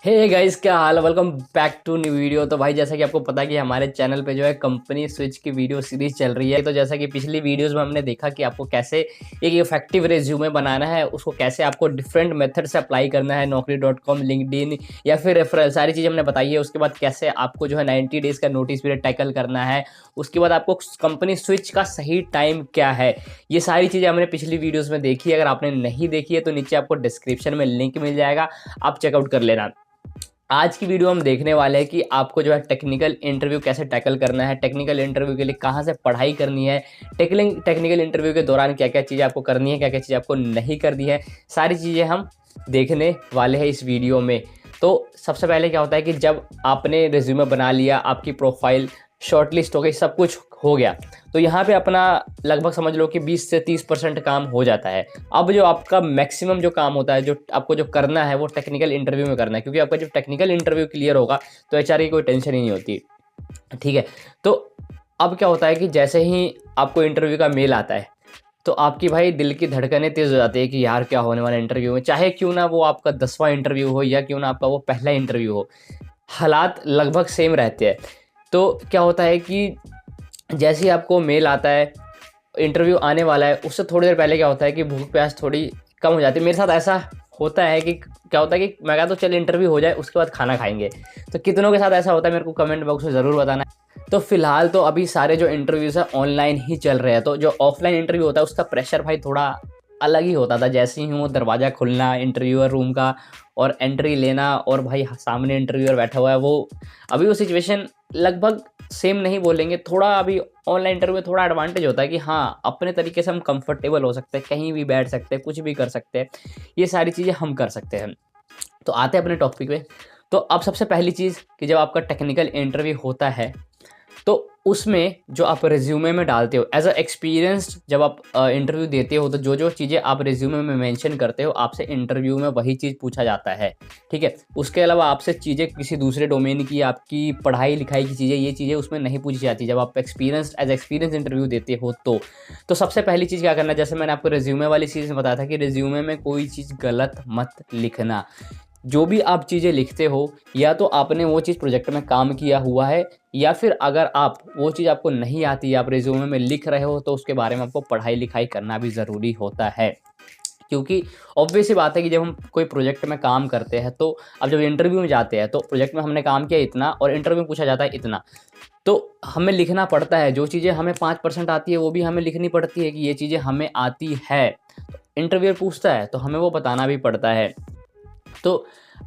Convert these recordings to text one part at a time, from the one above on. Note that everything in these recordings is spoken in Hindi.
हे गाइस, क्या हाल है। Welcome back to new video. तो भाई जैसा कि आपको पता है कि हमारे चैनल पे जो है कंपनी स्विच की वीडियो सीरीज चल रही है। तो जैसा कि पिछली वीडियोस में हमने देखा कि आपको कैसे एक इफेक्टिव रेज्यूमे बनाना है, उसको कैसे आपको डिफरेंट मेथड से अप्लाई करना है, naukri.com, लिंक्डइन या फिर रेफरल, सारी चीज़ें हमने बताई है। उसके बाद कैसे आपको जो है 90 डेज़ का नोटिस पीरियड टैकल करना है, उसके बाद आपको कंपनी स्विच का सही टाइम क्या है, ये सारी चीज़ें हमने पिछली वीडियोज़ में देखी है। अगर आपने नहीं देखी है तो नीचे आपको डिस्क्रिप्शन में लिंक मिल जाएगा, आप चेकआउट कर लेना। आज की वीडियो हम देखने वाले हैं कि आपको जो है टेक्निकल इंटरव्यू कैसे टैकल करना है, टेक्निकल इंटरव्यू के लिए कहाँ से पढ़ाई करनी है, टेक्निकल इंटरव्यू के दौरान क्या क्या चीज़ें आपको करनी है, क्या क्या चीज़ें आपको नहीं करनी है, सारी चीज़ें हम देखने वाले हैं इस वीडियो में। तो सबसे पहले क्या होता है कि जब आपने रिज्यूमे बना लिया, आपकी प्रोफाइल शॉर्टलिस्ट हो गई, सब कुछ हो गया, तो यहाँ पे अपना लगभग समझ लो कि 20 से 30% काम हो जाता है। अब जो आपका मैक्सिमम जो काम होता है, जो आपको जो करना है, वो टेक्निकल इंटरव्यू में करना है, क्योंकि आपका जब टेक्निकल इंटरव्यू क्लियर होगा तो एचआर की कोई टेंशन ही नहीं होती। ठीक है। तो अब क्या होता है कि जैसे ही आपको इंटरव्यू का मेल आता है तो आपकी भाई दिल की धड़कनें तेज़ हो जाती है कि यार क्या होने वाला इंटरव्यू में, चाहे क्यों ना वो आपका 10वां इंटरव्यू हो या क्यों ना आपका वो पहला इंटरव्यू हो, हालात लगभग सेम रहते हैं। तो क्या होता है कि जैसे ही आपको मेल आता है, इंटरव्यू आने वाला है, उससे थोड़ी देर पहले क्या होता है कि भूख प्यास थोड़ी कम हो जाती है। मेरे साथ ऐसा होता है कि क्या होता है कि मैं कहता हूँ चल इंटरव्यू हो जाए, उसके बाद खाना खाएंगे। तो कितनों के साथ ऐसा होता है, मेरे को कमेंट बॉक्स में ज़रूर बताना। तो फिलहाल तो अभी सारे जो इंटरव्यूज़ हैं ऑनलाइन ही चल रहे हैं। तो जो ऑफलाइन इंटरव्यू होता है उसका प्रेशर भाई थोड़ा अलग ही होता था। जैसे ही वो दरवाज़ा खुलना इंटरव्यूअर रूम का और एंट्री लेना, और भाई सामने इंटरव्यूअर बैठा हुआ है, वो अभी वो सिचुएशन लगभग सेम नहीं बोलेंगे, थोड़ा अभी ऑनलाइन इंटरव्यू में थोड़ा एडवांटेज होता है कि हाँ, अपने तरीके से हम कंफर्टेबल हो सकते हैं, कहीं भी बैठ सकते हैं, कुछ भी कर सकते हैं, ये सारी चीज़ें हम कर सकते हैं। तो आते हैं अपने टॉपिक पे। तो अब सबसे पहली चीज़ कि जब आपका टेक्निकल इंटरव्यू होता है तो उसमें जो आप रिज्यूमे में डालते हो एज अ एक्सपीरियंस्ड, जब आप इंटरव्यू देते हो तो जो जो चीज़ें आप रिज्यूमे में मेंशन करते हो, आपसे इंटरव्यू में वही चीज़ पूछा जाता है। ठीक है। उसके अलावा आपसे चीज़ें किसी दूसरे डोमेन की, आपकी पढ़ाई लिखाई की चीज़ें, ये चीज़ें उसमें नहीं पूछी जाती जब आप एक्सपीरियंस इंटरव्यू देते हो। तो सबसे पहली चीज़ क्या करना है, जैसे मैंने आपको रिज्यूमे वाली चीज़ में बताया था कि रिज्यूमे में कोई चीज़ गलत मत लिखना। जो भी आप चीज़ें लिखते हो, या तो आपने वो चीज़ प्रोजेक्ट में काम किया हुआ है, या फिर अगर आप वो चीज़ आपको नहीं आती है, आप रिज्यूमे में लिख रहे हो, तो उसके बारे में आपको पढ़ाई लिखाई करना भी ज़रूरी होता है। क्योंकि ऑब्वियस सी बात है कि जब हम कोई प्रोजेक्ट में काम करते हैं, तो अब जब इंटरव्यू में जाते हैं तो प्रोजेक्ट में हमने काम किया इतना और इंटरव्यू में पूछा जाता है इतना, तो हमें लिखना पड़ता है। जो चीज़ें हमें 5% आती है वो भी हमें लिखनी पड़ती है कि ये चीज़ें हमें आती है। इंटरव्यूअर पूछता है तो हमें वो बताना भी पड़ता है। तो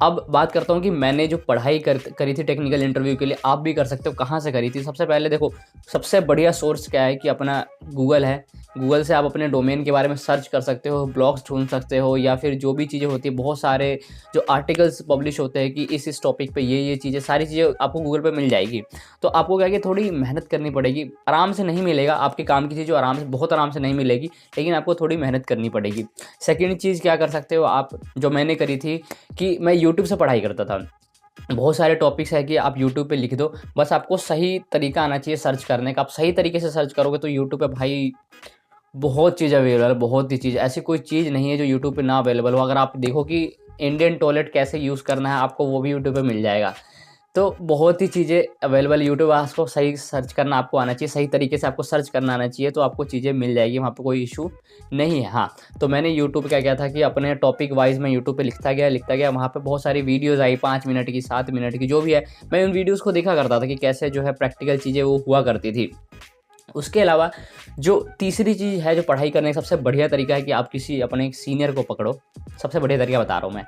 अब बात करता हूँ कि मैंने जो पढ़ाई करी थी टेक्निकल इंटरव्यू के लिए, आप भी कर सकते हो। कहाँ से करी थी? सबसे पहले देखो, सबसे बढ़िया सोर्स क्या है कि अपना गूगल है। गूगल से आप अपने डोमेन के बारे में सर्च कर सकते हो, ब्लॉग्स ढूंढ सकते हो, या फिर जो भी चीज़ें होती है, बहुत सारे जो आर्टिकल्स पब्लिश होते हैं कि इस टॉपिक पे ये चीज़ें, सारी चीज़ें आपको गूगल पे मिल जाएगी। तो आपको क्या है कि थोड़ी मेहनत करनी पड़ेगी, आराम से नहीं मिलेगा, आपके काम की चीज़ जो आराम से, बहुत आराम से नहीं मिलेगी, लेकिन आपको थोड़ी मेहनत करनी पड़ेगी। सेकेंड चीज़ क्या कर सकते हो आप, जो मैंने करी थी कि मैं यूट्यूब से पढ़ाई करता था। बहुत सारे टॉपिक्स है कि आप यूट्यूब पे लिख दो, बस आपको सही तरीका आना चाहिए सर्च करने का। आप सही तरीके से सर्च करोगे तो यूट्यूब पे भाई बहुत चीज़ अवेलेबल है, बहुत ही चीज़, ऐसी कोई चीज़ नहीं है जो यूट्यूब पे ना अवेलेबल हो। अगर आप देखो कि इंडियन टॉयलेट कैसे यूज़ करना है, आपको वो भी यूट्यूब पे मिल जाएगा। तो बहुत ही चीज़ें अवेलेबल यूट्यूब, आपको सही सर्च करना आपको आना चाहिए, सही तरीके से आपको सर्च करना आना चाहिए, तो आपको चीज़ें मिल जाएगी, वहाँ पे कोई इशू नहीं है। हाँ, तो मैंने यूट्यूब क्या किया था कि अपने टॉपिक वाइज़ मैं यूट्यूब पे लिखता गया, वहाँ पे बहुत सारी वीडियोज़ आई, 5 मिनट की, 7 मिनट की, जो भी है, मैं उन वीडियोज़ को देखा करता था कि कैसे जो है प्रैक्टिकल चीज़ें वो हुआ करती थी। उसके अलावा जो तीसरी चीज़ है, जो पढ़ाई करने का सबसे बढ़िया तरीका है कि आप किसी अपने एक सीनियर को पकड़ो। सबसे बढ़िया तरीका बता रहा हूँ मैं,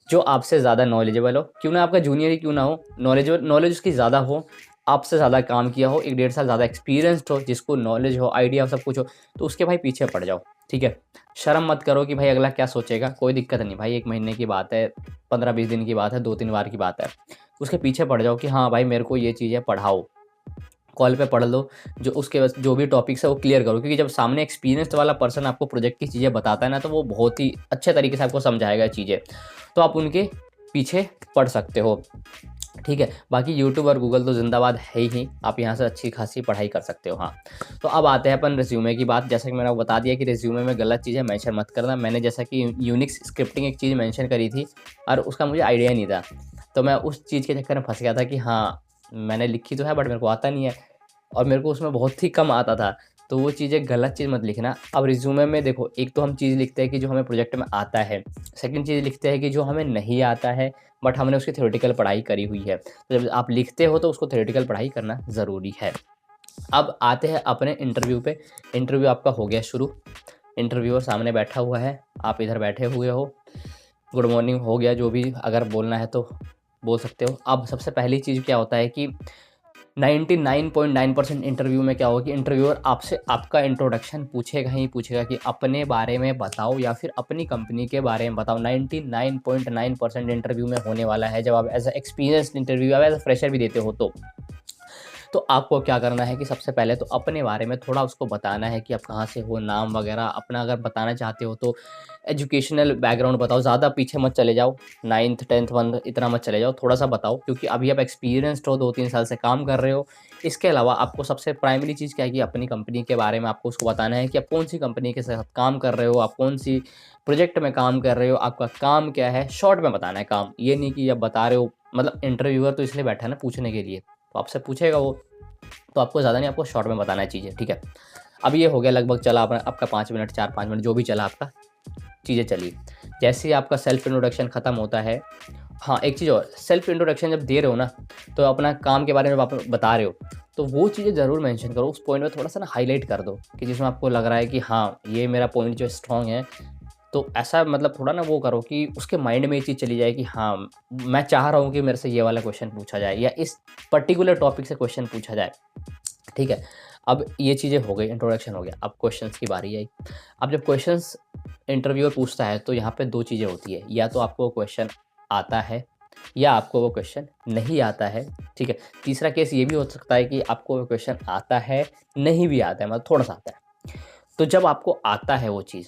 जो आपसे ज़्यादा नॉलेजेबल हो, क्यों ना आपका जूनियर ही क्यों ना हो, नॉलेज उसकी ज़्यादा हो, आपसे ज़्यादा काम किया हो, 1 डेढ़ साल ज़्यादा एक्सपीरियंस्ड हो, जिसको नॉलेज हो, आइडिया सब कुछ हो, तो उसके भाई पीछे पड़ जाओ। ठीक है। शर्म मत करो कि भाई अगला क्या सोचेगा, कोई दिक्कत नहीं भाई, 1 महीने की बात है, 15-20 दिन की बात है, 2-3 बार की बात है। उसके पीछे पड़ जाओ कि हाँ भाई मेरे को ये चीज़ें पढ़ाओ, कॉल पे पढ़ लो, जो उसके बस जो भी टॉपिक्स है वो क्लियर करो, क्योंकि जब सामने एक्सपीरियंस्ड वाला पर्सन आपको प्रोजेक्ट की चीज़ें बताता है ना, तो वो बहुत ही अच्छे तरीके से आपको समझाएगा चीज़ें, तो आप उनके पीछे पढ़ सकते हो। ठीक है। बाकी यूट्यूब और गूगल तो जिंदाबाद है ही, आप यहाँ से अच्छी खासी पढ़ाई कर सकते हो। हाँ, तो अब आते हैं अपन रिज्यूमे की बात। जैसा कि मैंने बता दिया कि रिज्यूमे में गलत चीज़ें मेंशन मत करना। मैंने जैसा कि यूनिक्स स्क्रिप्टिंग एक चीज़ मेंशन करी थी और उसका मुझे आइडिया नहीं था, तो मैं उस चीज़ के चक्कर में फँस गया था कि हाँ, मैंने लिखी तो है बट मेरे को आता नहीं है और मेरे को उसमें बहुत ही कम आता था। तो वो चीज़ें गलत चीज़ मत लिखना। अब रिज़्यूमे में देखो, एक तो हम चीज़ लिखते हैं कि जो हमें प्रोजेक्ट में आता है, सेकंड चीज़ लिखते हैं कि जो हमें नहीं आता है बट हमने उसकी थ्योरेटिकल पढ़ाई करी हुई है। तो जब आप लिखते हो तो उसको थ्योरेटिकल पढ़ाई करना ज़रूरी है। अब आते हैं अपने इंटरव्यू पे। इंटरव्यू आपका हो गया शुरू, इंटरव्यूअर सामने बैठा हुआ है, आप इधर बैठे हुए हो, गुड मॉर्निंग हो गया, जो भी अगर बोलना है तो बोल सकते हो। अब सबसे पहली चीज़ क्या होता है कि 99.9% इंटरव्यू में क्या होगा कि इंटरव्यूअर आपसे आपका इंट्रोडक्शन पूछेगा ही पूछेगा कि अपने बारे में बताओ या फिर अपनी कंपनी के बारे में बताओ। 99.9% इंटरव्यू में होने वाला है। जब आप एज अ एक्सपीरियंस्ड इंटरव्यू या एज अ फ्रेशर भी देते हो तो आपको क्या करना है कि सबसे पहले तो अपने बारे में थोड़ा उसको बताना है कि आप कहाँ से हो, नाम वगैरह अपना अगर बताना चाहते हो तो एजुकेशनल बैकग्राउंड बताओ, ज़्यादा पीछे मत चले जाओ, 9th 10th 1 इतना मत चले जाओ, थोड़ा सा बताओ क्योंकि अभी आप एक्सपीरियंस्ड हो, 2-3 साल से काम कर रहे हो। इसके अलावा आपको सबसे प्राइमरी चीज़ क्या है कि अपनी कंपनी के बारे में आपको उसको बताना है कि आप कौन सी कंपनी के साथ काम कर रहे हो, आप कौन सी प्रोजेक्ट में काम कर रहे हो, आपका काम क्या है, शॉर्ट में बताना है काम। ये नहीं कि आप बता रहे हो, मतलब इंटरव्यूअर तो इसलिए बैठा है ना पूछने के लिए, तो आपसे पूछेगा वो, तो आपको ज़्यादा नहीं, आपको शॉर्ट में बताना है चीज़ें, ठीक है। अब ये हो गया लगभग चला आपका 5 मिनट 4-5 मिनट जो भी चला आपका, चीज़ें चली। जैसे ही आपका सेल्फ इंट्रोडक्शन ख़त्म होता है, हाँ एक चीज़ और, सेल्फ इंट्रोडक्शन जब दे रहे हो ना, तो अपना काम के बारे में आप बता रहे हो तो वो चीज़ें ज़रूर मेंशन करो, उस पॉइंट में थोड़ा सा ना हाईलाइट कर दो कि जिसमें आपको लग रहा है कि हाँ ये मेरा पॉइंट जो स्ट्रॉन्ग है। तो ऐसा मतलब थोड़ा ना वो करो कि उसके माइंड में ये चीज़ चली जाए कि हाँ, मैं चाह रहा हूँ कि मेरे से ये वाला क्वेश्चन पूछा जाए या इस पर्टिकुलर टॉपिक से क्वेश्चन पूछा जाए, ठीक है। अब ये चीज़ें हो गई, इंट्रोडक्शन हो गया, अब क्वेश्चंस की बारी आई। अब जब क्वेश्चंस इंटरव्यूअर पूछता है तो यहाँ पे 2 चीज़ें होती है, या तो आपको वो क्वेश्चन आता है या आपको वो क्वेश्चन नहीं आता है, ठीक है। तीसरा केस ये भी हो सकता है कि आपको वो क्वेश्चन आता है, नहीं भी आता है, मतलब थोड़ा-सा आता है। तो जब आपको आता है वो चीज़,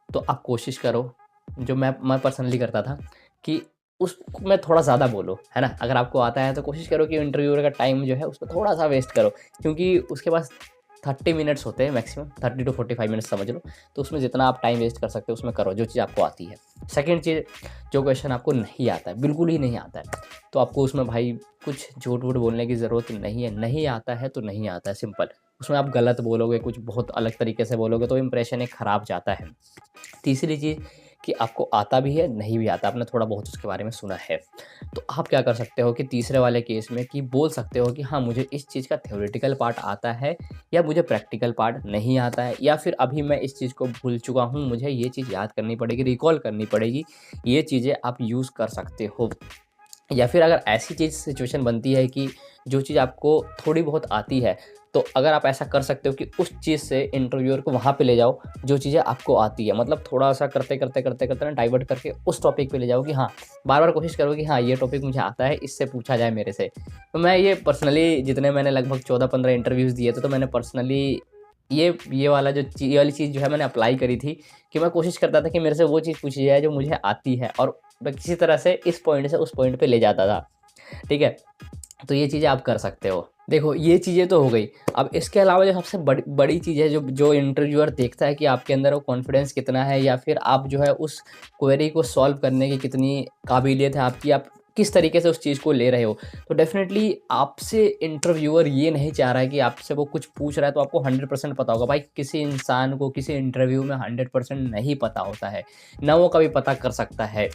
तो आप कोशिश करो, जो मैं पर्सनली करता था कि उसमें थोड़ा ज़्यादा बोलो, है ना? अगर आपको आता है तो कोशिश करो कि इंटरव्यूअर का टाइम जो है उसमें थोड़ा-सा वेस्ट करो, क्योंकि उसके पास 30 मिनट्स होते हैं मैक्सिमम, 30 टू 45 मिनट्स समझ लो। तो उसमें जितना आप टाइम वेस्ट कर सकते हो उसमें करो, जो चीज़ आपको आती है। सेकंड चीज़, जो क्वेश्चन आपको नहीं आता है, बिल्कुल ही नहीं आता है, तो आपको उसमें भाई कुछ झूठ-वूठ बोलने की ज़रूरत नहीं है। नहीं आता है तो नहीं आता है, सिंपल। उसमें आप गलत बोलोगे, कुछ बहुत अलग तरीके से बोलोगे तो इंप्रेशन एक ख़राब जाता है। तीसरी चीज़ कि आपको आता भी है, नहीं भी आता, आपने थोड़ा बहुत उसके बारे में सुना है। तो आप क्या कर सकते हो कि तीसरे वाले केस में कि बोल सकते हो कि हाँ, मुझे इस चीज़ का थ्योरेटिकल पार्ट आता है या मुझे प्रैक्टिकल पार्ट नहीं आता है, या फिर अभी मैं इस चीज़ को भूल चुका हूँ, मुझे ये चीज़ याद करनी पड़ेगी, रिकॉल करनी पड़ेगी। ये चीज़ें आप यूज़ कर सकते हो। या फिर अगर ऐसी चीज़ सिचुएशन बनती है कि जो चीज़ आपको थोड़ी बहुत आती है, तो अगर आप ऐसा कर सकते हो कि उस चीज़ से इंटरव्यूअर को वहाँ पे ले जाओ जो चीज़ें आपको आती है, मतलब थोड़ा-सा करते-करते ना डाइवर्ट करके उस टॉपिक पे ले जाओ कि हाँ, बार-बार कोशिश करो कि हाँ, ये टॉपिक मुझे आता है, इससे पूछा जाए मेरे से। तो मैं ये पर्सनली जितने मैंने लगभग 14-15 इंटरव्यूज़ दिए थे, तो मैंने पर्सनली ये वाला ये वाली चीज़ जो है मैंने अप्लाई करी थी कि मैं कोशिश करता था कि मेरे से वो चीज़ पूछी जाए जो मुझे आती है और मैं किसी तरह से इस पॉइंट से उस पॉइंट पे ले जाता था, ठीक है? तो ये चीज़ें आप कर सकते हो। देखो ये चीज़ें तो हो गई, अब इसके अलावा जो सबसे बड़ी चीज़ है, जो जो इंटरव्यूअर देखता है कि आपके अंदर वो कॉन्फिडेंस कितना है या फिर आप जो है उस क्वेरी को सॉल्व करने की कितनी काबिलियत है आपकी, आप किस तरीके से उस चीज़ को ले रहे हो। तो डेफ़िनेटली आपसे इंटरव्यूअर ये नहीं चाह रहा है कि आपसे वो कुछ पूछ रहा है तो आपको 100% पता होगा। भाई किसी इंसान को किसी इंटरव्यू में 100% नहीं पता होता है, ना वो कभी पता कर सकता है।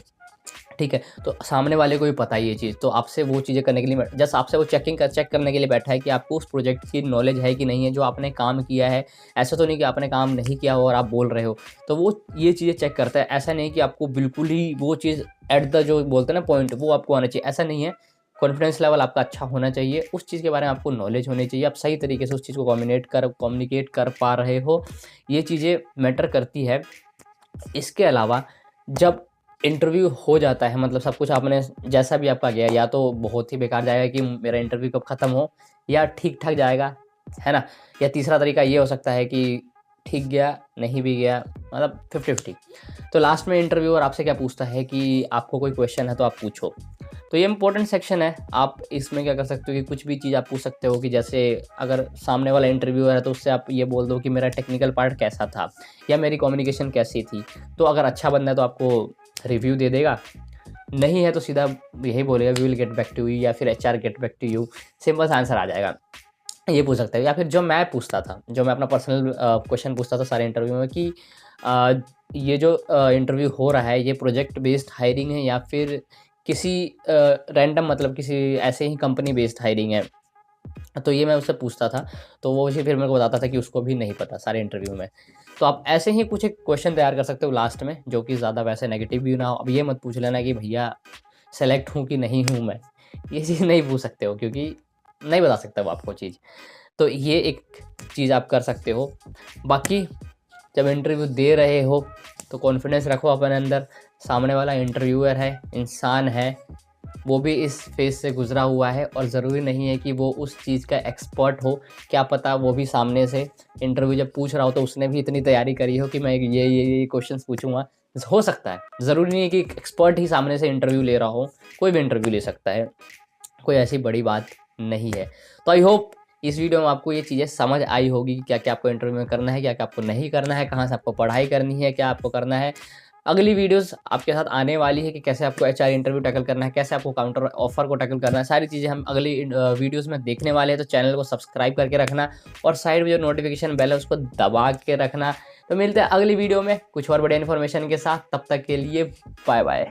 ठीक है, तो सामने वाले को भी पता है ये चीज़, तो आपसे वो चीज़ें करने के लिए जस्ट आपसे वो चेक करने के लिए बैठा है कि आपको उस प्रोजेक्ट की नॉलेज है कि नहीं है, जो आपने काम किया है। ऐसा तो नहीं कि आपने काम नहीं किया हो और आप बोल रहे हो, तो वो ये चीज़ें चेक करता है। ऐसा नहीं कि आपको बिल्कुल ही वो चीज़ एट द जो बोलते हैं ना पॉइंट, वो आपको आना चाहिए, ऐसा नहीं है। कॉन्फिडेंस लेवल आपका अच्छा होना चाहिए, उस चीज़ के बारे में आपको नॉलेज होनी चाहिए, आप सही तरीके से उस चीज़ को कम्युनिकेट कर पा रहे हो, ये चीज़ें मैटर करती है। इसके अलावा जब इंटरव्यू हो जाता है, मतलब सब कुछ आपने जैसा भी आपका गया, या तो बहुत ही बेकार जाएगा कि मेरा इंटरव्यू कब ख़त्म हो, या ठीक-ठाक जाएगा, है ना? या तीसरा तरीका ये हो सकता है कि ठीक गया, नहीं भी गया, मतलब 50-50। तो लास्ट में इंटरव्यूअर आपसे क्या पूछता है कि आपको कोई क्वेश्चन है तो आप पूछो। तो ये इम्पोर्टेंट सेक्शन है, आप इसमें क्या कर सकते हो कि कुछ भी चीज़ आप पूछ सकते हो कि जैसे अगर सामने वाला इंटरव्यूअर है तो उससे आप ये बोल दो कि मेरा टेक्निकल पार्ट कैसा था, या मेरी कम्युनिकेशन कैसी थी। तो अगर अच्छा बंदा है तो आपको रिव्यू दे देगा, नहीं है तो सीधा यही बोलेगा we will get back to you या फिर HR get back to you, simple सा आंसर आ जाएगा। ये पूछ सकते हैं। या फिर जो मैं पूछता था, जो मैं अपना पर्सनल क्वेश्चन पूछता था सारे इंटरव्यू में कि ये जो इंटरव्यू हो रहा है ये प्रोजेक्ट बेस्ड हायरिंग है या फिर किसी रैंडम मतलब किसी ऐसे ही कंपनी बेस्ड हायरिंग है। तो ये मैं उससे पूछता था, तो वो उसे फिर मेरे को बताता था कि उसको भी नहीं पता सारे इंटरव्यू में। तो आप ऐसे ही कुछ एक क्वेश्चन तैयार कर सकते हो लास्ट में, जो कि ज़्यादा वैसे नेगेटिव भी ना हो। अब ये मत पूछ लेना कि भैया सेलेक्ट हूँ कि नहीं हूँ मैं, ये चीज़ नहीं पूछ सकते हो क्योंकि नहीं बता सकता वो आपको चीज़। तो ये एक चीज़ आप कर सकते हो। बाकी जब इंटरव्यू दे रहे हो तो कॉन्फिडेंस रखो अपने अंदर, सामने वाला इंटरव्यूअर है, इंसान है, वो भी इस फेज़ से गुजरा हुआ है और ज़रूरी नहीं है कि वो उस चीज़ का एक्सपर्ट हो। क्या पता वो भी सामने से इंटरव्यू जब पूछ रहा हो तो उसने भी इतनी तैयारी करी हो कि मैं ये क्वेश्चंस पूछूंगा। हो सकता है, ज़रूरी नहीं है कि एक्सपर्ट ही सामने से इंटरव्यू ले रहा हो, कोई भी इंटरव्यू ले सकता है, कोई ऐसी बड़ी बात नहीं है। तो आई होप इस वीडियो में आपको ये चीज़ें समझ आई होगी कि क्या क्या आपको इंटरव्यू में करना है, क्या क्या आपको नहीं करना है, कहाँ से आपको पढ़ाई करनी है, क्या आपको करना है। अगली वीडियोस आपके साथ आने वाली है कि कैसे आपको HR इंटरव्यू टैकल करना है, कैसे आपको काउंटर ऑफर को टैकल करना है, सारी चीज़ें हम अगली वीडियोस में देखने वाले हैं। तो चैनल को सब्सक्राइब करके रखना और साइड में जो नोटिफिकेशन बेल है उसको दबा के रखना। तो मिलते हैं अगली वीडियो में कुछ और बड़े इन्फॉर्मेशन के साथ, तब तक के लिए बाय बाय।